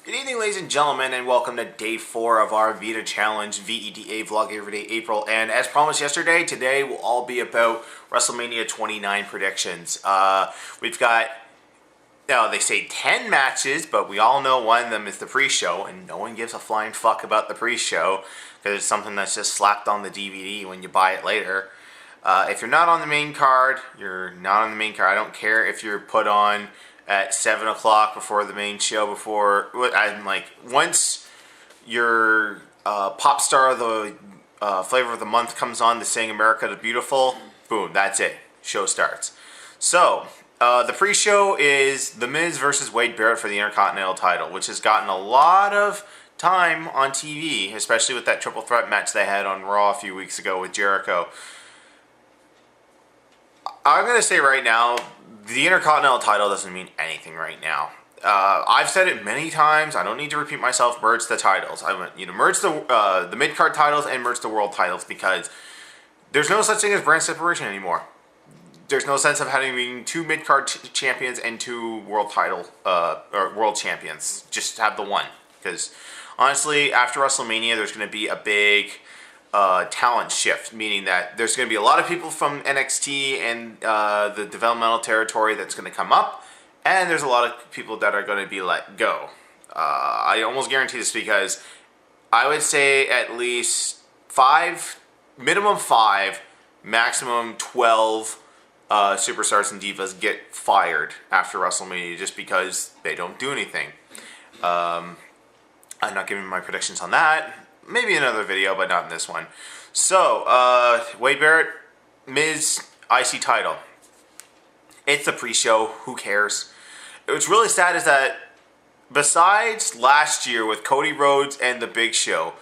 Good evening, ladies and gentlemen, and welcome to day 4 of our V.E.D.A challenge, V.E.D.A vlog every day April. And as promised yesterday, today will all be about WrestleMania 29 predictions. We've got, now they say 10 matches, but we all know one of them is the pre-show, and no one gives a flying fuck about the pre-show because it's something that's just slapped on the DVD when you buy it later. If you're not on the main card, you're not on the main card. I don't care if you're put on at 7 o'clock before the main show, I'm like, once your pop star of the flavor of the month comes on to sing America the Beautiful, boom, that's it. Show starts. So, the pre-show is The Miz versus Wade-Barrett for the Intercontinental title, which has gotten a lot of time on TV, especially with that triple threat match they had on Raw a few weeks ago with Jericho. I'm going to say right now, the Intercontinental title doesn't mean anything right now. I've said it many times. I don't need to repeat myself. Merge the titles. I want you to merge the mid-card titles and merge the world titles because there's no such thing as brand separation anymore. There's no sense of having 2 mid-card champions and 2 world title or world champions. Just have the one. Because honestly, after WrestleMania, there's going to be a big talent shift, meaning that there's going to be a lot of people from NXT and the developmental territory that's going to come up, and there's a lot of people that are going to be let go. I almost guarantee this because I would say at least 5, minimum 5, maximum 12 superstars and divas get fired after WrestleMania just because they don't do anything. I'm not giving my predictions on that. Maybe another video, but not in this one. So, Wade-Barrett, Miz, IC title. It's the pre-show. Who cares? What's really sad is that besides last year with Cody Rhodes and The Big Show,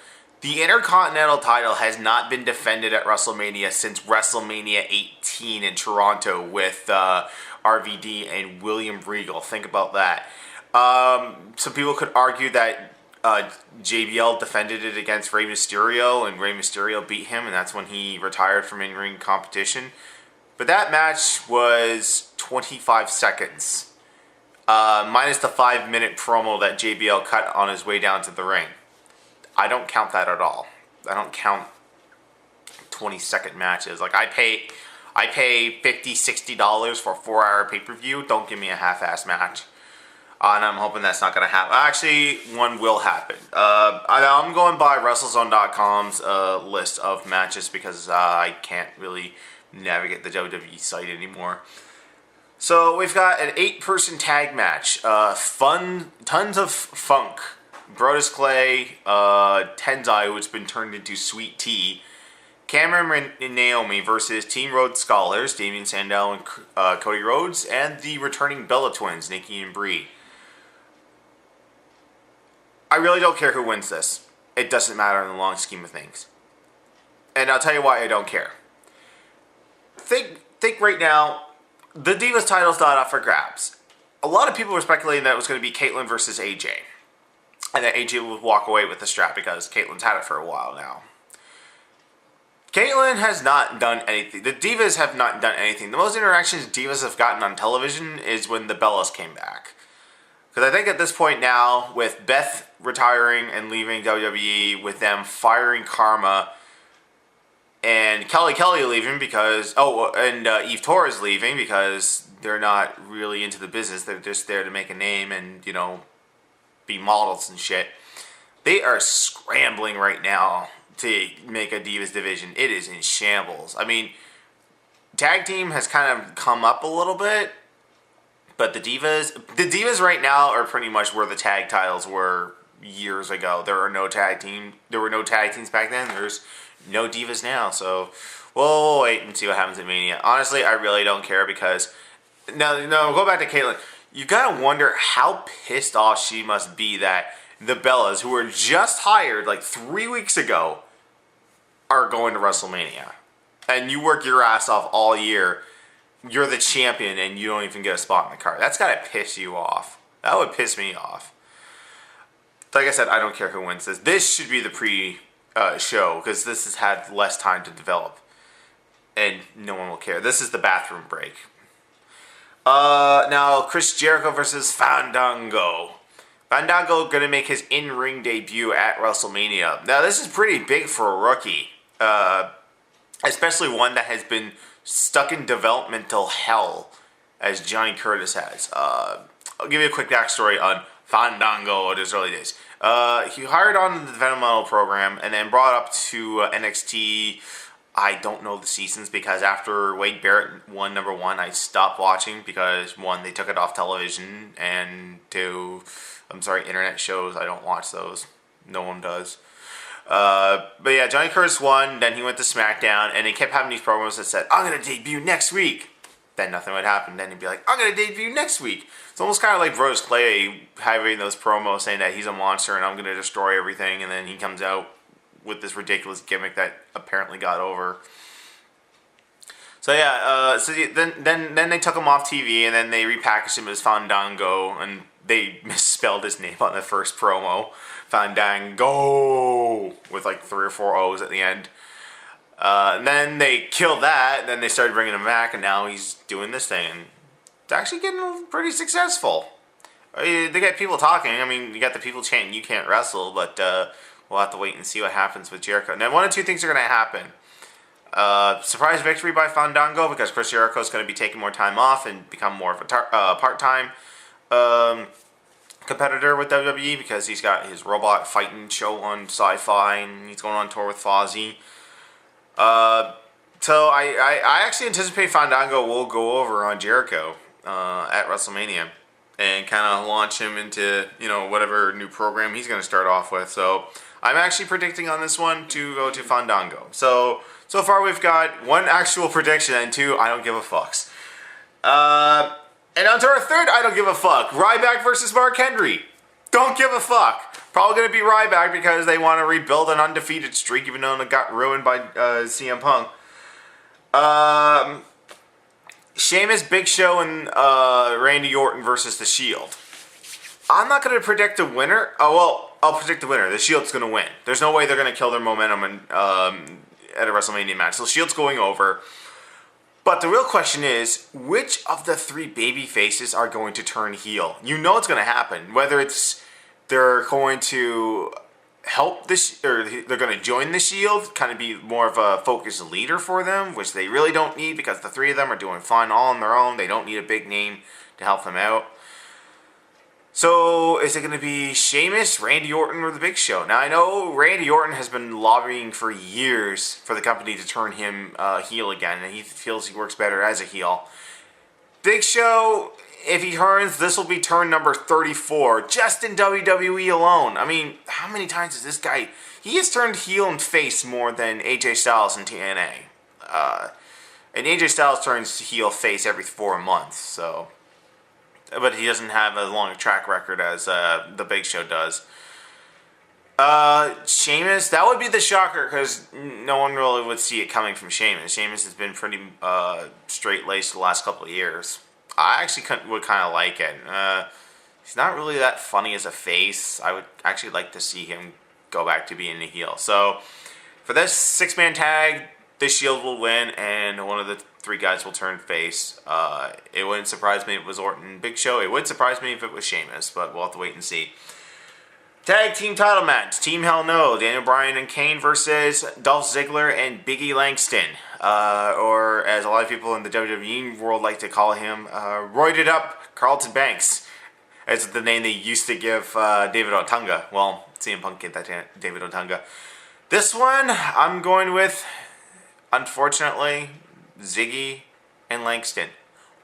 the Intercontinental title has not been defended at WrestleMania since WrestleMania 18 in Toronto with RVD and William Regal. Think about that. Some people could argue that JBL defended it against Rey Mysterio, and Rey Mysterio beat him, and that's when he retired from in-ring competition. But that match was 25 seconds, minus the 5-minute promo that JBL cut on his way down to the ring. I don't count that at all. I don't count 20-second matches. Like, I pay $50, $60 for a 4-hour pay-per-view. Don't give me a half-ass match. And I'm hoping that's not going to happen. Actually, one will happen. I'm going by WrestleZone.com's list of matches because I can't really navigate the WWE site anymore. So we've got an 8-person tag match. Fun, tons of funk. Brodus Clay, Tenzai, who's been turned into Sweet Tea. Cameron and Naomi versus Team Rhodes Scholars, Damien Sandow and Cody Rhodes, and the returning Bella Twins, Nikki and Brie. I really don't care who wins this. It doesn't matter in the long scheme of things. And I'll tell you why I don't care. Think right now, the Divas title's not up for grabs. A lot of people were speculating that it was going to be Caitlyn versus AJ. And that AJ would walk away with the strap because Caitlyn's had it for a while now. Caitlyn has not done anything. The Divas have not done anything. The most interactions Divas have gotten on television is when the Bellas came back. Because I think at this point now, with Beth retiring and leaving WWE, with them firing Karma, and Kelly leaving because, and Eve Torres leaving because they're not really into the business. They're just there to make a name and, be models and shit. They are scrambling right now to make a Divas division. It is in shambles. I mean, tag team has kind of come up a little bit. But the Divas right now are pretty much where the tag titles were years ago. There were no tag teams back then. There's no Divas now. So we'll wait and see what happens at Mania. Honestly, I really don't care because no, go back to Caitlyn. You gotta wonder how pissed off she must be that the Bellas, who were just hired like 3 weeks ago, are going to WrestleMania, and you work your ass off all year. You're the champion and you don't even get a spot in the card. That's gotta piss you off. That would piss me off. Like I said, I don't care who wins this. This should be the pre-show because this has had less time to develop. And no one will care. This is the bathroom break. Now, Chris Jericho versus Fandango. Fandango going to make his in-ring debut at WrestleMania. Now, this is pretty big for a rookie, especially one that has been stuck in developmental hell, as Johnny Curtis has. I'll give you a quick backstory on Fandango in his early days. He hired on the developmental program and then brought up to NXT. I don't know the seasons because after Wade Barrett won number 1, I stopped watching because 1, they took it off television, and 2, internet shows, I don't watch those. No one does. But yeah, Johnny Curtis won, then he went to SmackDown, and they kept having these promos that said, I'm going to debut next week. Then nothing would happen. Then he'd be like, I'm going to debut next week. It's almost kind of like Brodus Clay having those promos saying that he's a monster and I'm going to destroy everything, and then he comes out with this ridiculous gimmick that apparently got over. So yeah, then they took him off TV, and then they repackaged him as Fandango, and they misspelled his name on the first promo. Fandango! With like 3 or 4 O's at the end. And then they killed that, and then they started bringing him back, and now he's doing this thing, and it's actually getting pretty successful. They get people talking. I mean, you got the people chanting, you can't wrestle, but we'll have to wait and see what happens with Jericho. Now, 1 of 2 things are going to happen. Surprise victory by Fandango, because Chris Jericho is going to be taking more time off and become more of a part-time competitor with WWE, because he's got his robot fighting show on Sci-Fi, and he's going on tour with Fozzy. So I actually anticipate Fandango will go over on Jericho at WrestleMania and kind of launch him into, whatever new program he's going to start off with. So I'm actually predicting on this one to go to Fandango. So far we've got 1 actual prediction and 2 I don't give a fucks. And on to our 3rd I don't give a fuck. Ryback versus Mark Henry. Don't give a fuck. Probably going to be Ryback because they want to rebuild an undefeated streak, even though it got ruined by CM Punk. Sheamus, Big Show, and Randy Orton versus The Shield. I'm not going to predict a winner. Oh, well, I'll predict the winner. The Shield's going to win. There's no way they're going to kill their momentum at a WrestleMania match. So Shield's going over. But the real question is, which of the 3 baby faces are going to turn heel? You know it's going to happen. Whether it's they're going to help this, or they're going to join the Shield, kind of be more of a focused leader for them, which they really don't need because the 3 of them are doing fine all on their own. They don't need a big name to help them out. So, is it going to be Sheamus, Randy Orton, or The Big Show? Now, I know Randy Orton has been lobbying for years for the company to turn him heel again, and he feels he works better as a heel. Big Show, if he turns, this will be turn number 34, just in WWE alone. I mean, how many times has this guy... He has turned heel and face more than AJ Styles in TNA. And AJ Styles turns heel face every 4 months, so... But he doesn't have as long a track record as the Big Show does. Sheamus, that would be the shocker because no one really would see it coming from Sheamus. Sheamus has been pretty straight-laced the last couple of years. I actually would kind of like it. He's not really that funny as a face. I would actually like to see him go back to being a heel. So, for this 6-man tag, the Shield will win, and one of the 3 guys will turn face. It wouldn't surprise me if it was Orton and Big Show. It would surprise me if it was Sheamus, but we'll have to wait and see. Tag team title match. Team Hell No. Daniel Bryan and Kane versus Dolph Ziggler and Big E Langston. Or as a lot of people in the WWE world like to call him, roided up Carlton Banks. As the name they used to give David Otunga. Well, CM Punk gave that to David Otunga. This one, I'm going with, unfortunately, Ziggy and Langston.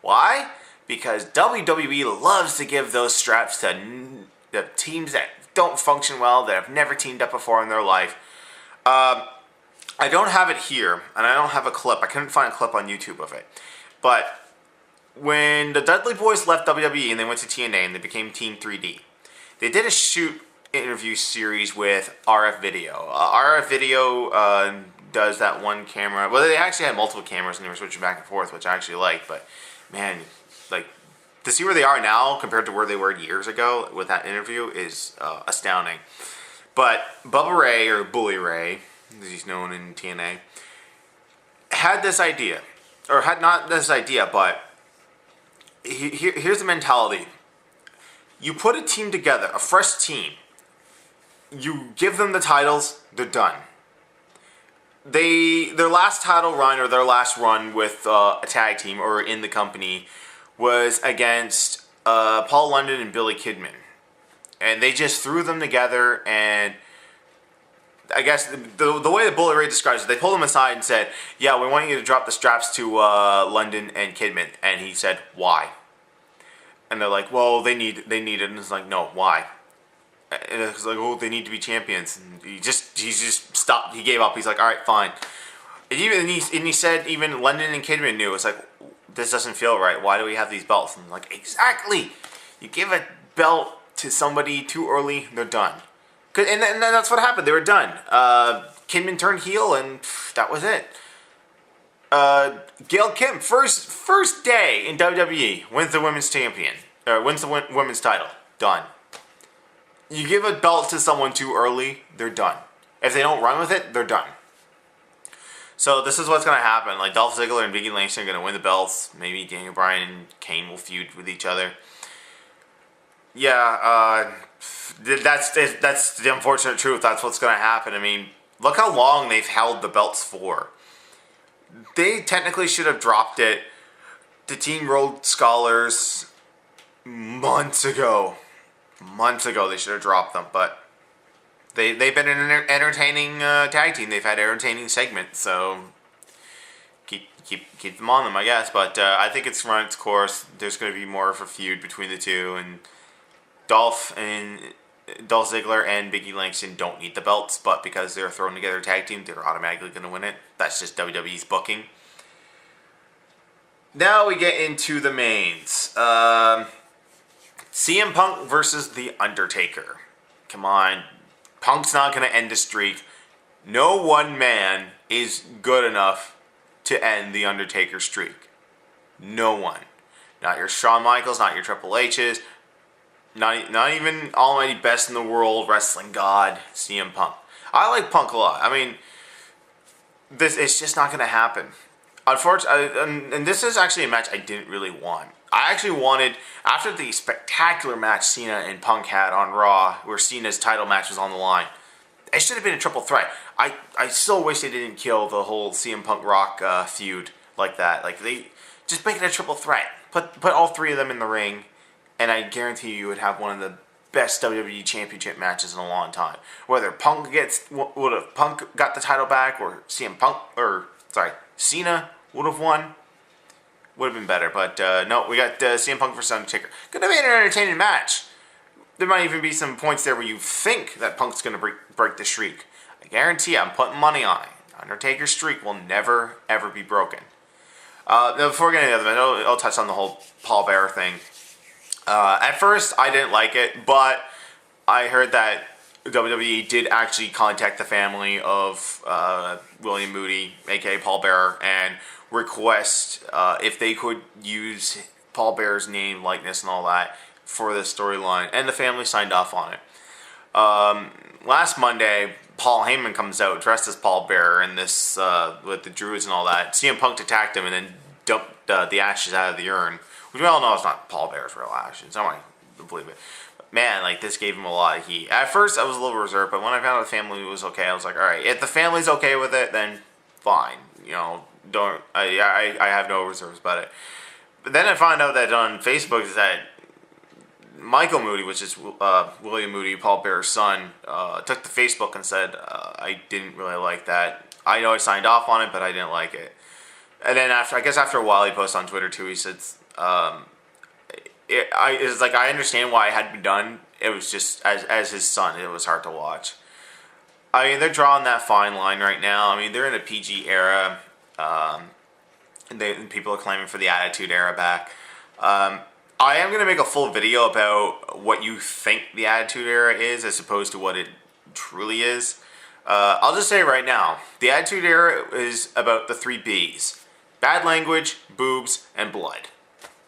Why? Because WWE loves to give those straps to the teams that don't function well, that have never teamed up before in their life. I don't have it here, and I don't have a clip. I couldn't find a clip on YouTube of it. But when the Dudley Boys left WWE and they went to TNA and they became Team 3D, they did a shoot interview series with RF Video. RF Video does that one camera. Well, they actually had multiple cameras and they were switching back and forth, which I actually liked. But man, like, to see where they are now compared to where they were years ago with that interview is astounding. But Bubba Ray, or Bully Ray, as he's known in TNA, had this idea, or had not this idea, but here's the mentality. You put a team together, a fresh team. You give them the titles, they're done. Their last title run, or their last run with a tag team or in the company, was against Paul London and Billy Kidman. And they just threw them together, and I guess the way that Bullet Ray describes it, they pulled him aside and said, yeah, we want you to drop the straps to London and Kidman. And he said, why? And they're like, well, they need it. And it's like, no, why? And it's like, oh, they need to be champions. And he just stopped. He gave up. He's like, all right, fine. And he said even London and Kidman knew. It's like, this doesn't feel right. Why do we have these belts? And I'm like, exactly. You give a belt to somebody too early, they're done. And that's what happened. They were done. Kidman turned heel, and that was it. Gail Kim, first day in WWE, wins the women's champion. Wins the women's title. Done. You give a belt to someone too early, they're done. If they don't run with it, they're done. So this is what's going to happen. Like, Dolph Ziggler and Big E Langston are going to win the belts. Maybe Daniel Bryan and Kane will feud with each other. Yeah, that's the unfortunate truth. That's what's going to happen. I mean, look how long they've held the belts for. They technically should have dropped it to Team Road Scholars months ago. Months ago they should have dropped them, but they've been an entertaining tag team. They've had entertaining segments, so keep them on them, I guess. But I think it's run its course. There's going to be more of a feud between the two, and Dolph Ziggler and Big E Langston don't need the belts, but because they're thrown together a tag team, they're automatically going to win it. That's just WWE's booking. Now we get into the mains. CM Punk versus The Undertaker. Come on. Punk's not going to end the streak. No one man is good enough to end The Undertaker's streak. No one. Not your Shawn Michaels, not your Triple H's, not even almighty best in the world wrestling god, CM Punk. I like Punk a lot. I mean, it's just not going to happen. Unfortunately, and this is actually a match I didn't really want. I actually wanted, after the spectacular match Cena and Punk had on Raw, where Cena's title match was on the line, it should have been a triple threat. I still wish they didn't kill the whole CM Punk Rock feud like that. Like, they just make it a triple threat. Put all three of them in the ring, and I guarantee you would have one of the best WWE Championship matches in a long time. Whether Punk would have Punk got the title back, or Cena would have won, would have been better. But no, we got CM Punk versus Undertaker. Could have been an entertaining match. There might even be some points there where you think that Punk's going to break the streak. I guarantee you, I'm putting money on it. Undertaker's streak will never, ever be broken. Now, before we get into the other, I'll touch on the whole Paul Bearer thing. At first, I didn't like it, but I heard that WWE did actually contact the family of William Moody, aka Paul Bearer, and request if they could use Paul Bearer's name, likeness, and all that for this storyline, and the family signed off on it. Last Monday, Paul Heyman comes out dressed as Paul Bearer in this with the Druids and all that. CM Punk attacked him and then dumped the ashes out of the urn, which we all know is not Paul Bearer's real ashes. Nobody would believe it. But man, like, this gave him a lot of heat. At first, I was a little reserved, but when I found out the family was okay, I was like, all right, if the family's okay with it, then fine. You know, I have no reserves about it. But then I found out that on Facebook that Michael Moody, which is William Moody, Paul Bearer's son, took to Facebook and said, I didn't really like that. I know I signed off on it, but I didn't like it. And then after a while, he posted on Twitter too. He said, it's like, I understand why it had to be done. It was just, as his son, it was hard to watch. I mean, they're drawing that fine line right now. I mean, they're in a PG era. People are claiming for the Attitude Era back. I am going to make a full video about what you think the Attitude Era is as opposed to what it truly is. I'll just say right now, the Attitude Era is about the 3 B's. Bad language, boobs, and blood.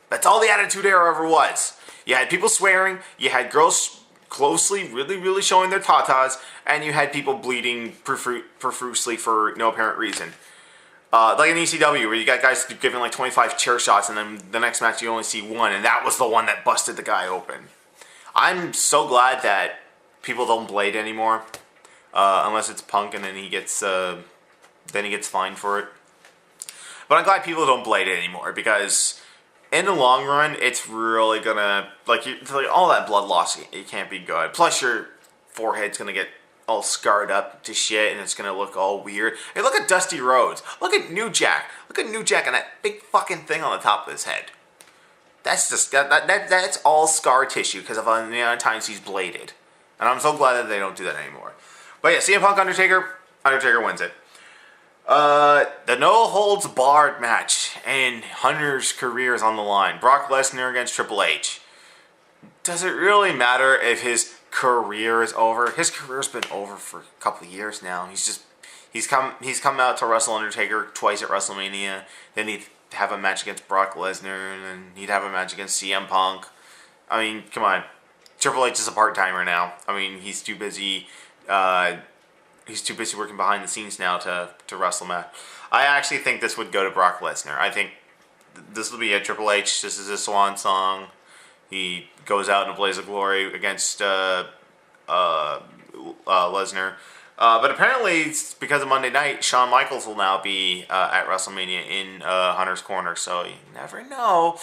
That's all the Attitude Era ever was. You had people swearing, you had girls closely, really, really showing their tatas, and you had people bleeding profusely for no apparent reason. Like in ECW, where you got guys giving like 25 chair shots, and then the next match you only see one, and that was the one that busted the guy open. I'm so glad that people don't blade anymore, unless it's Punk, and then he gets fined for it. But I'm glad people don't blade it anymore, because in the long run, it's really gonna all that blood loss. It can't be good. Plus, your forehead's gonna get all scarred up to shit, and it's gonna look all weird. Hey, look at Dusty Rhodes. Look at New Jack. Look at New Jack and that big fucking thing on the top of his head. That's just that's all scar tissue because of the amount of times he's bladed. And I'm so glad that they don't do that anymore. But yeah, CM Punk Undertaker wins it. The no holds barred match, and Hunter's career is on the line. Brock Lesnar against Triple H. Does it really matter if his career is over? His career's been over for a couple of years now. He's come out to wrestle Undertaker twice at WrestleMania. Then he'd have a match against Brock Lesnar, and then he'd have a match against CM Punk. I mean, come on. Triple H is a part-timer now. I mean, he's too busy working behind the scenes now to wrestle Matt. I actually think this would go to Brock Lesnar. I think this will be a Triple H. This is his swan song. He goes out in a blaze of glory against Lesnar. But apparently, because of Monday night, Shawn Michaels will now be at WrestleMania in Hunter's Corner. So you never know.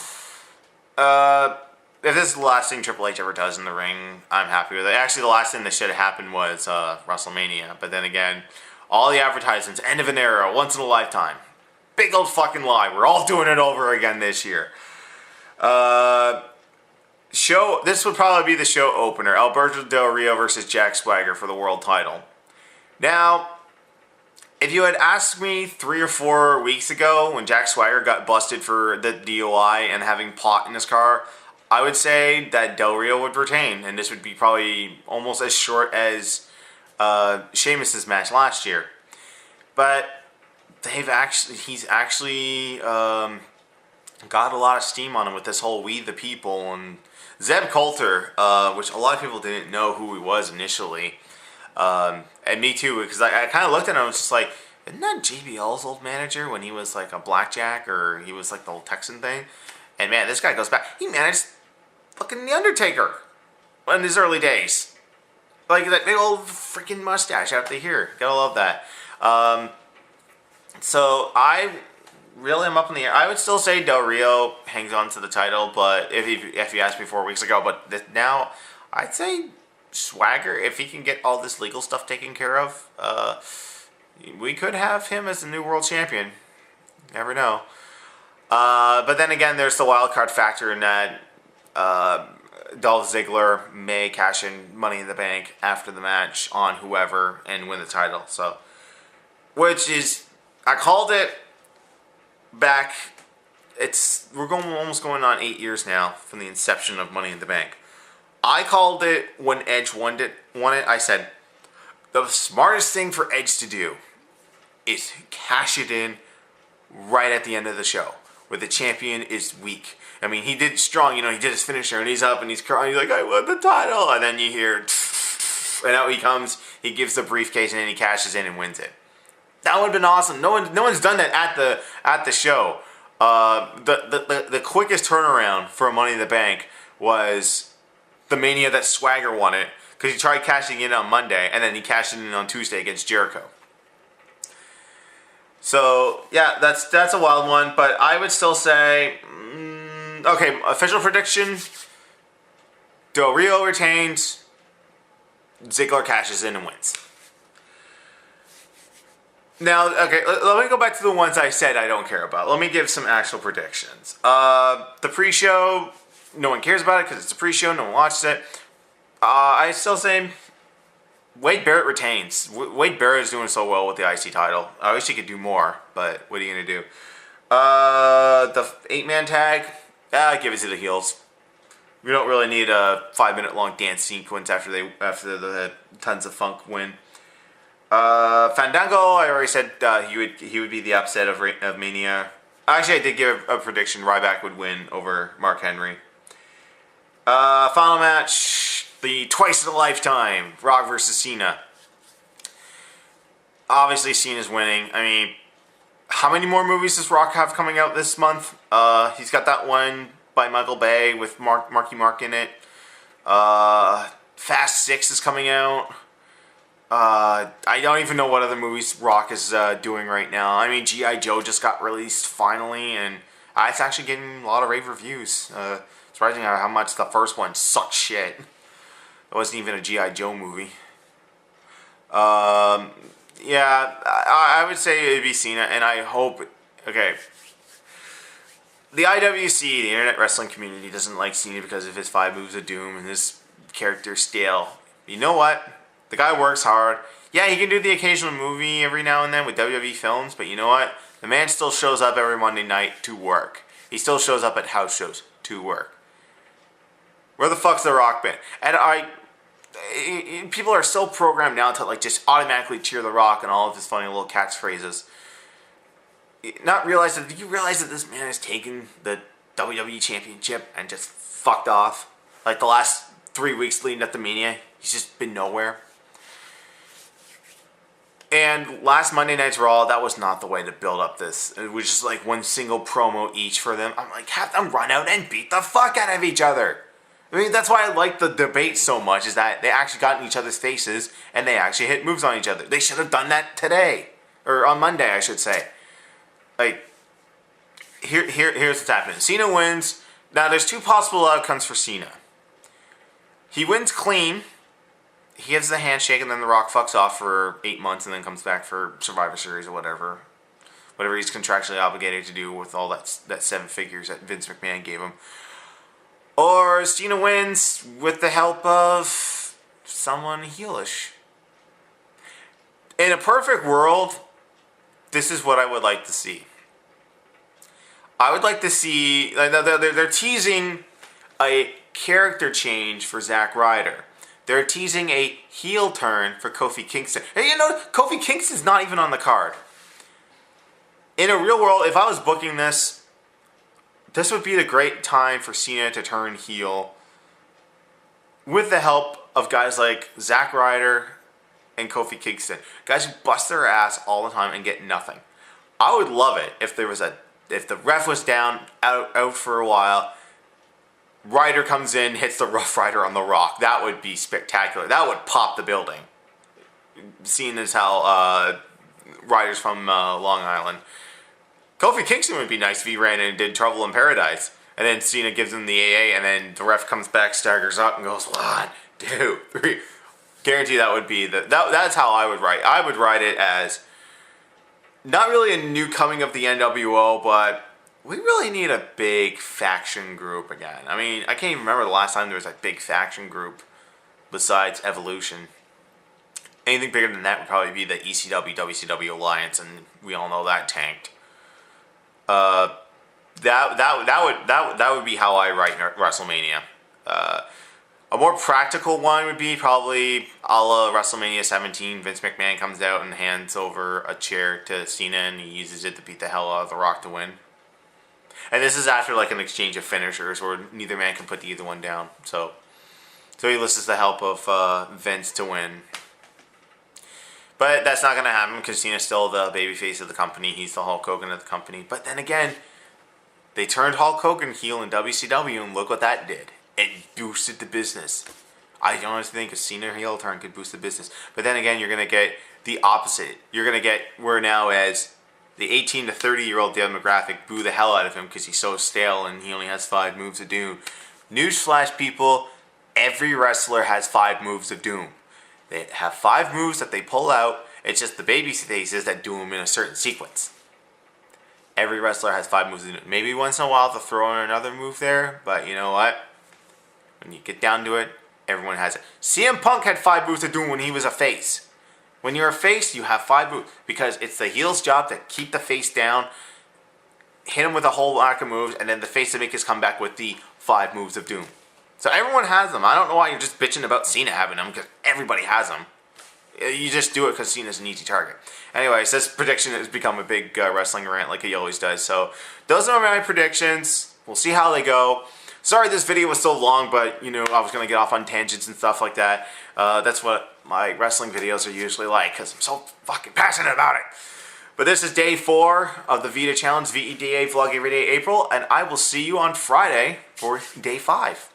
If this is the last thing Triple H ever does in the ring, I'm happy with it. Actually, the last thing that should have happened was WrestleMania. But then again, all the advertisements, end of an era, once in a lifetime. Big old fucking lie. We're all doing it over again this year. This would probably be the show opener. Alberto Del Rio versus Jack Swagger for the world title. Now, if you had asked me 3 or 4 weeks ago when Jack Swagger got busted for the DUI and having pot in his car, I would say that Del Rio would retain, and this would be probably almost as short as Sheamus's match last year. But he's actually got a lot of steam on him with this whole We the People, and Zeb Coulter, which a lot of people didn't know who he was initially. And me too, because I kind of looked at him and was just like, isn't that JBL's old manager when he was like a blackjack, or he was like the old Texan thing? And man, this guy goes back. He managed fucking The Undertaker in his early days. Like that big old freaking mustache out there here. Gotta love that. So I really am up in the air. I would still say Del Rio hangs on to the title, but if you asked me 4 weeks ago, but now I'd say Swagger, if he can get all this legal stuff taken care of, we could have him as the new world champion. Never know. But then again, there's the wild card factor in that Dolph Ziggler may cash in Money in the Bank after the match on whoever and win the title. So, which is, I called it back. We're almost going on 8 years now from the inception of Money in the Bank. I called it when Edge won it. I said the smartest thing for Edge to do is cash it in right at the end of the show, where the champion is weak. I mean, he did strong, he did his finisher, and he's up, and he's crying, he's like, I won the title, and then you hear, and out he comes, he gives the briefcase, and then he cashes in and wins it. That would have been awesome. No one's done that at the show. The quickest turnaround for Money in the Bank was the Mania that Swagger won it, because he tried cashing in on Monday, and then he cashed in on Tuesday against Jericho. So, yeah, that's a wild one, but I would still say, okay, official prediction, Del Rio retains, Ziggler cashes in and wins. Now, okay, let me go back to the ones I said I don't care about. Let me give some actual predictions. The pre-show, no one cares about it because it's a pre-show, no one watches it. I still say Wade Barrett retains. Wade Barrett is doing so well with the IC title. I wish he could do more, but what are you going to do? The 8-man tag, give it to the heels. We don't really need a 5-minute long dance sequence after the Tons of Funk win. Fandango, I already said he would be the upset of Mania. Actually, I did give a prediction. Ryback would win over Mark Henry. Final match, the twice in a lifetime, Rock versus Cena. Obviously, Cena's winning. I mean, how many more movies does Rock have coming out this month? He's got that one by Michael Bay with Marky Mark in it. Fast 6 is coming out. I don't even know what other movies Rock is doing right now. I mean, G.I. Joe just got released finally, and it's actually getting a lot of rave reviews. Surprising how much the first one sucked shit. It wasn't even a G.I. Joe movie. Yeah, I would say it'd be Cena, and I hope... Okay. The IWC, the Internet Wrestling Community, doesn't like Cena because of his 5 moves of doom and his character stale. You know what? The guy works hard. Yeah, he can do the occasional movie every now and then with WWE films, but you know what? The man still shows up every Monday night to work. He still shows up at house shows to work. Where the fuck's The Rock been? And people are so programmed now to like just automatically cheer The Rock and all of his funny little catchphrases. Do you realize that this man has taken the WWE Championship and just fucked off? Like the last 3 weeks leading up to Mania, he's just been nowhere. And last Monday Night's Raw, that was not the way to build up this. It was just like one single promo each for them. I'm like, have them run out and beat the fuck out of each other. I mean, that's why I like the debate so much, is that they actually got in each other's faces and they actually hit moves on each other. They should have done that today. Or on Monday, I should say. Like, here's what's happening. Cena wins. Now, there's 2 possible outcomes for Cena. He wins clean. He gives the handshake, and then The Rock fucks off for 8 months and then comes back for Survivor Series or whatever. Whatever he's contractually obligated to do with all that 7 figures that Vince McMahon gave him. Or Cena wins with the help of someone heelish. In a perfect world, this is what I would like to see. I would like to see... They're teasing a character change for Zack Ryder. They're teasing a heel turn for Kofi Kingston. Hey, you know, Kofi Kingston's not even on the card. In a real world, if I was booking this, this would be the great time for Cena to turn heel with the help of guys like Zack Ryder and Kofi Kingston. Guys who bust their ass all the time and get nothing. I would love it if the ref was down, out for a while, Ryder comes in, hits the Rough Rider on The Rock. That would be spectacular. That would pop the building. Seeing as how Ryder's from Long Island. Kofi Kingston would be nice if he ran in and did Trouble in Paradise. And then Cena gives him the AA, and then the ref comes back, staggers up, and goes, 1, 2, 3. Guarantee that would be that's how I would write. I would write it as not really a new coming of the NWO, but we really need a big faction group again. I mean, I can't even remember the last time there was a big faction group besides Evolution. Anything bigger than that would probably be the ECW, WCW alliance, and we all know that tanked. That would be how I write WrestleMania. A more practical one would be probably a la WrestleMania 17. Vince McMahon comes out and hands over a chair to Cena, and he uses it to beat the hell out of The Rock to win. And this is after like an exchange of finishers where neither man can put either one down. So he enlists the help of Vince to win. But that's not going to happen because Cena's still the babyface of the company. He's the Hulk Hogan of the company. But then again, they turned Hulk Hogan heel in WCW, and look what that did. It boosted the business. I honestly think a Cena heel turn could boost the business. But then again, you're going to get the opposite. You're going to get, we're now as the 18 to 30-year-old demographic boo the hell out of him because he's so stale and he only has 5 moves of doom. Newsflash, people, every wrestler has 5 moves of doom. They have 5 moves that they pull out. It's just the baby faces that do them in a certain sequence. Every wrestler has 5 moves of doom. Maybe once in a while they'll throw in another move there, but you know what? When you get down to it, everyone has it. CM Punk had 5 moves of doom when he was a face. When you're a face, you have 5 moves because it's the heel's job to keep the face down, hit him with a whole lack of moves, and then the face to make his comeback with the 5 moves of doom. So everyone has them. I don't know why you're just bitching about Cena having them because everybody has them. You just do it because Cena's an easy target. Anyways, this prediction has become a big wrestling rant like he always does. So those are my predictions. We'll see how they go. Sorry this video was so long, but you know I was going to get off on tangents and stuff like that. That's what my wrestling videos are usually like because I'm so fucking passionate about it. But this is day 4 of the V.E.D.A. challenge, V.E.D.A. vlog every day April, and I will see you on Friday for day 5.